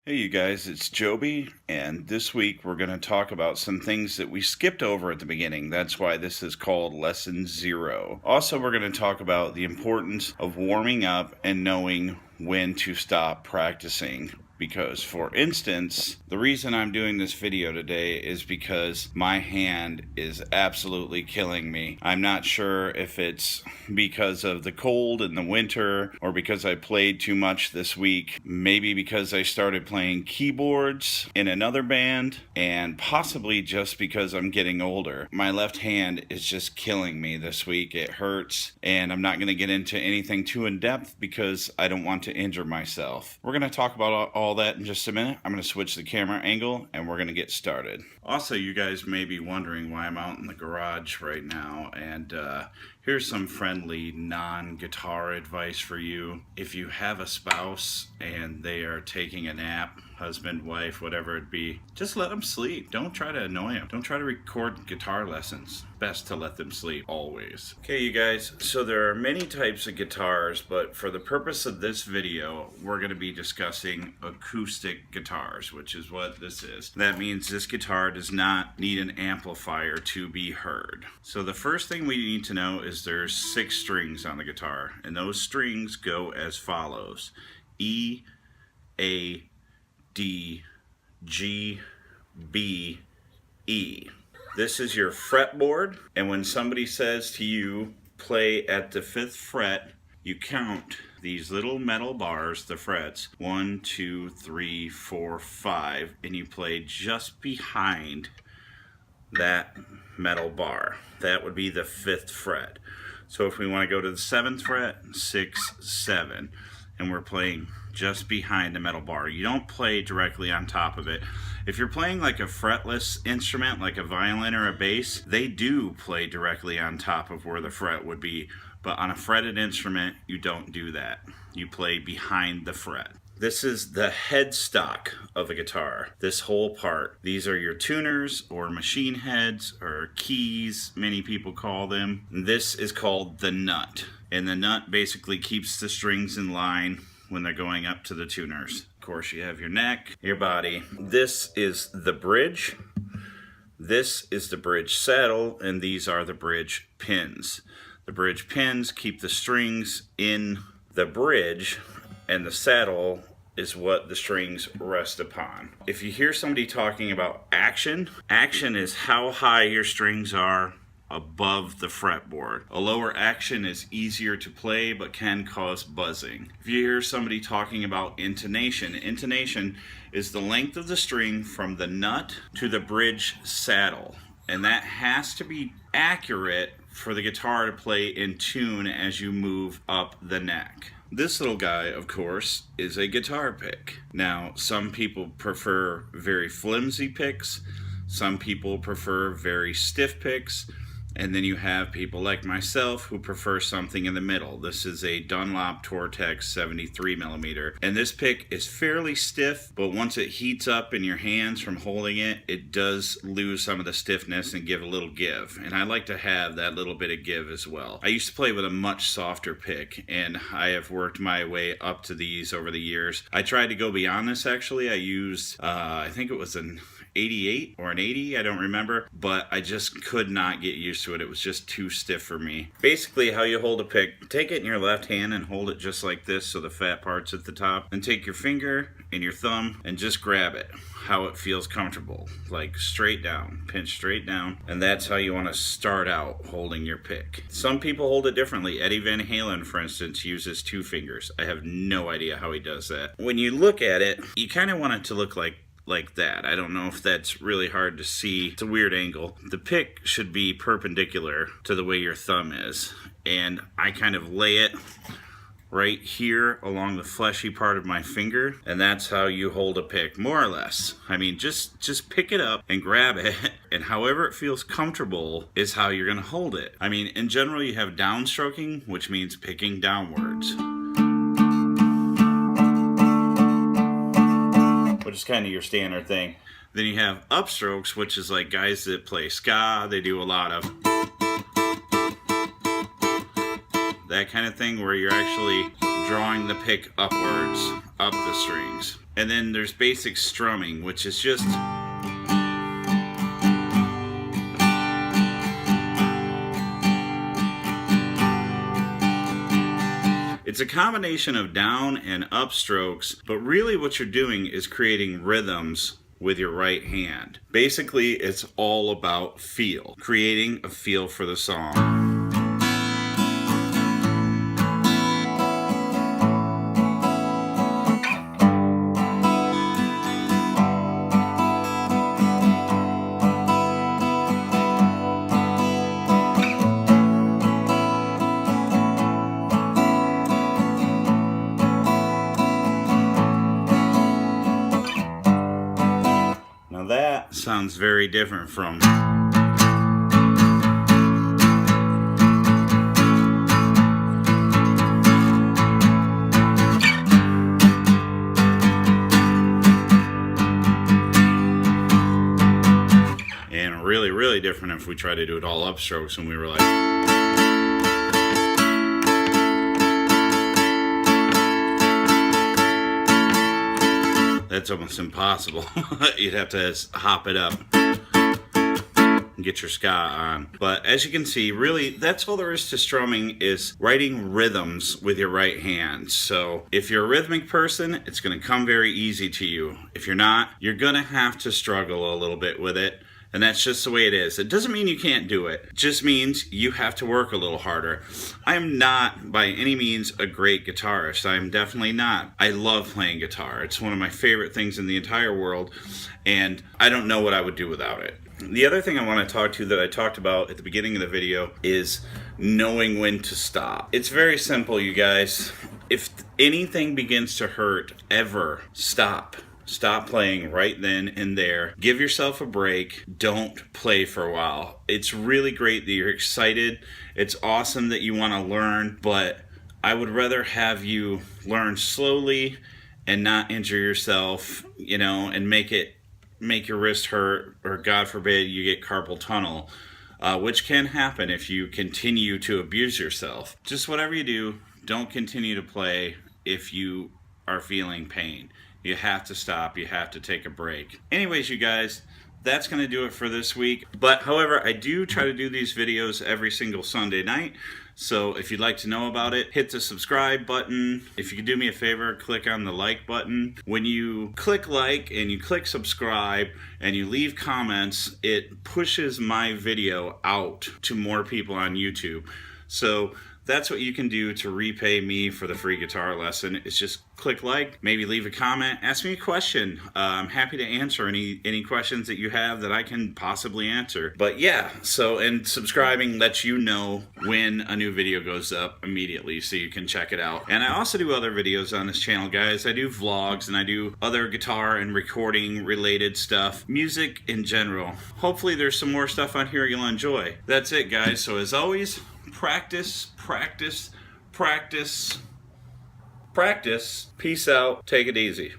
Hey you guys, it's Joby, and this week we're going to talk about some things that we skipped over at the beginning. That's why this is called Lesson 0. Also, we're going to talk about the importance of warming up and knowing when to stop practicing. Because, for instance, the reason I'm doing this video today is because my hand is absolutely killing me. I'm not sure if it's because of the cold in the winter or because I played too much this week. Maybe because I started playing keyboards in another band, and possibly just because I'm getting older. My left hand is just killing me this week. It hurts, and I'm not going to get into anything too in-depth because I don't want to injure myself. We're going to talk about all that in just a minute. I'm going to switch the camera angle and we're going to get started. Also, you guys may be wondering why I'm out in the garage right now, and here's some friendly non-guitar advice for you. If you have a spouse and they are taking a nap, husband, wife, whatever it be, just let them sleep. Don't try to annoy them. Don't try to record guitar lessons. Best to let them sleep, always. Okay, you guys, so there are many types of guitars, but for the purpose of this video, we're going to be discussing acoustic guitars, which is what this is. That means this guitar does not need an amplifier to be heard. So the first thing we need to know is there's 6 strings on the guitar, and those strings go as follows: E, A, D, G, B, E. This is your fretboard, and when somebody says to you, play at the 5th fret, you count these little metal bars, the frets, 1, 2, 3, 4, 5, and you play just behind that metal bar. That would be the 5th fret. So if we want to go to the 7th fret, 6, 7, and we're playing just behind the metal bar. You don't play directly on top of it. If you're playing like a fretless instrument, like a violin or a bass, they do play directly on top of where the fret would be. But on a fretted instrument, you don't do that. You play behind the fret. This is the headstock of a guitar, this whole part. These are your tuners or machine heads or keys, many people call them. This is called the nut. And the nut basically keeps the strings in line when they're going up to the tuners. Of course, you have your neck, your body. This is the bridge. This is the bridge saddle, and these are the bridge pins. The bridge pins keep the strings in the bridge, and the saddle is what the strings rest upon. If you hear somebody talking about action, action is how high your strings are above the fretboard. A lower action is easier to play but can cause buzzing. If you hear somebody talking about intonation, intonation is the length of the string from the nut to the bridge saddle, and that has to be accurate for the guitar to play in tune as you move up the neck. This little guy, of course, is a guitar pick. Now, some people prefer very flimsy picks, some people prefer very stiff picks, and then you have people like myself who prefer something in the middle. This is a Dunlop Tortex 73mm, and this pick is fairly stiff, but once it heats up in your hands from holding it, it does lose some of the stiffness and give a little give, and I like to have that little bit of give as well. I used to play with a much softer pick, and I have worked my way up to these over the years. I tried to go beyond this actually. I used, I think it was an 88 or an 80, I don't remember, but I just could not get used to it. It was just too stiff for me. Basically, how you hold a pick, take it in your left hand and hold it just like this so the fat part's at the top, and take your finger and your thumb and just grab it how it feels comfortable, like straight down, pinch straight down, and that's how you want to start out holding your pick. Some people hold it differently. Eddie Van Halen, for instance, uses 2 fingers. I have no idea how he does that. When you look at it, you kind of want it to look like that. I don't know if that's really hard to see. It's a weird angle. The pick should be perpendicular to the way your thumb is, and I kind of lay it right here along the fleshy part of my finger, and that's how you hold a pick, more or less. I mean, just pick it up and grab it, and however it feels comfortable is how you're gonna hold it. I mean, in general, you have downstroking, which means picking downwards, which is kind of your standard thing. Then you have upstrokes, which is like guys that play ska, they do a lot of that kind of thing where you're actually drawing the pick upwards, up the strings. And then there's basic strumming, which is just it's a combination of down and up strokes, but really what you're doing is creating rhythms with your right hand. Basically, it's all about feel, creating a feel for the song. That sounds very different from and really different if we try to do it all upstrokes and we were like that's almost impossible. You'd have to hop it up and get your ska on. But as you can see, really, that's all there is to strumming, is writing rhythms with your right hand. So if you're a rhythmic person, it's going to come very easy to you. If you're not, you're going to have to struggle a little bit with it. And that's just the way it is. It doesn't mean you can't do it. It just means you have to work a little harder. I am not by any means a great guitarist. I am definitely not. I love playing guitar. It's one of my favorite things in the entire world, and I don't know what I would do without it. The other thing I want to talk to that I talked about at the beginning of the video is knowing when to stop. It's very simple, you guys. If anything begins to hurt, ever, stop. Stop playing right then and there. Give yourself a break. Don't play for a while. It's really great that you're excited. It's awesome that you want to learn, but I would rather have you learn slowly and not injure yourself, you know, and make your wrist hurt, or God forbid you get carpal tunnel, which can happen if you continue to abuse yourself. Just whatever you do, don't continue to play if you are feeling pain. You have to stop. You have to take a break. Anyways, you guys, that's going to do it for this week. But however, I do try to do these videos every single Sunday night. So if you'd like to know about it, hit the subscribe button. If you could do me a favor, click on the like button. When you click like and you click subscribe and you leave comments, it pushes my video out to more people on YouTube. So that's what you can do to repay me for the free guitar lesson. It's just click like, maybe leave a comment, ask me a question. I'm happy to answer any questions that you have that I can possibly answer. But yeah, so, and subscribing lets you know when a new video goes up immediately so you can check it out. And I also do other videos on this channel, guys. I do vlogs and I do other guitar and recording related stuff, music in general. Hopefully there's some more stuff on here you'll enjoy. That's it, guys. So as always, practice, practice, practice, practice. Peace out. Take it easy.